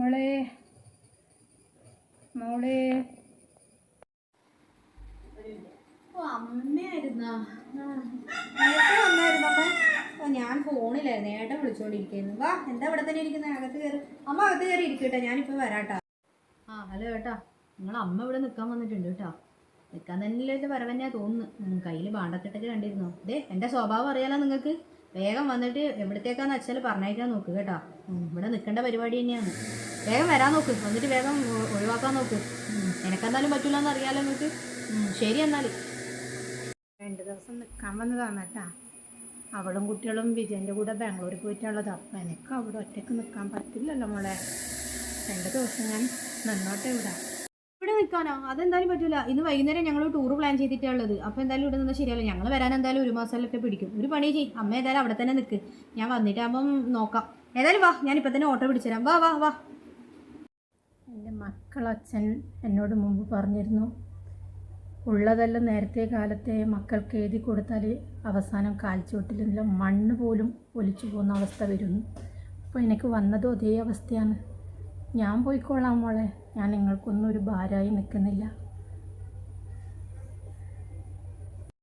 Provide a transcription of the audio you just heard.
മോളെ മോളെ അമ്മയായിരുന്നോ? നേരത്തെ വന്നായിരുന്നമ്മ? ഞാൻ ഫോണിലായിരുന്നു, ഏട്ടൻ വിളിച്ചോണ്ടിരിക്കുന്നു. വാ, എന്താ ഇവിടെ തന്നെ ഇരിക്കുന്നത്? അകത്ത് കയറി. അമ്മ അകത്ത് കയറി ഇരിക്കട്ടെ, ഞാനിപ്പോൾ വരാട്ടാ. ഹലോ ഏട്ടാ, നിങ്ങൾ അമ്മ ഇവിടെ നിൽക്കാൻ വന്നിട്ടുണ്ട് കേട്ടോ. നിൽക്കാൻ തന്നെ വരവന്നെയാ തോന്നുന്നു. കയ്യിൽ പാണ്ടക്കെട്ടൊക്കെ കണ്ടിരുന്നോ? എൻ്റെ സ്വഭാവം അറിയാലോ നിങ്ങൾക്ക്. വേഗം വന്നിട്ട് എവിടത്തേക്കാന്ന് വെച്ചാൽ പറഞ്ഞേക്കാൻ നോക്ക് കേട്ടോ. ഇവിടെ നിൽക്കേണ്ട പരിപാടി തന്നെയാണ്. വേഗം വരാൻ നോക്ക്, വന്നിട്ട് വേഗം ഒഴിവാക്കാൻ നോക്ക്. എനക്കെന്തായാലും പറ്റൂല എന്ന് അറിയാലോ നിങ്ങൾക്ക്. ശരി എന്നാൽ. 2 ദിവസം നിൽക്കാൻ വന്നതാണ് കേട്ടാ. അവളും കുട്ടികളും വിജയൻ്റെ കൂടെ ബാംഗ്ലൂരിൽ പോയിട്ടുള്ളത്. അപ്പം എനിക്ക് അവിടെ ഒറ്റയ്ക്ക് നിൽക്കാൻ പറ്റില്ലല്ലോ മോളെ. 2 ദിവസം ഞാൻ നിന്നോട്ടെ ഇവിടെ നിൽക്കാനോ? അതെന്തായാലും പറ്റില്ല. ഇന്ന് വൈകുന്നേരം ഞങ്ങൾ ടൂർ പ്ലാൻ ചെയ്തിട്ടുള്ളത്. അപ്പോൾ എന്തായാലും ഇവിടെ നിന്ന് ശരിയല്ല. ഞങ്ങൾ വരാൻ എന്തായാലും 1 മാസമൊക്കെ പിടിക്കും. ഒരു പണി ചെയ്യും, അമ്മ ഏതായാലും അവിടെ തന്നെ നിൽക്ക്. ഞാൻ വന്നിട്ടാകുമ്പം നോക്കാം. ഏതായാലും വാ, ഞാനിപ്പോൾ തന്നെ ഓട്ടോ പിടിച്ചുതരാം. വാ വാ വാ. എൻ്റെ മക്കളച്ഛൻ എന്നോട് മുമ്പ് പറഞ്ഞിരുന്നു, ഉള്ളതെല്ലാം നേരത്തെ കാലത്തെ മക്കൾക്ക് എഴുതി കൊടുത്താൽ അവസാനം കാൽച്ചുവട്ടിലെല്ലാം മണ്ണ് പോലും ഒലിച്ചു പോകുന്ന അവസ്ഥ വരുന്നു. അപ്പോൾ എനിക്ക് വന്നതും അതേ അവസ്ഥയാണ്. ഞാൻ പോയിക്കോളാം മോളെ. ഞാൻ നിങ്ങൾക്കൊന്നും ഒരു ഭാരമായി നിൽക്കുന്നില്ല.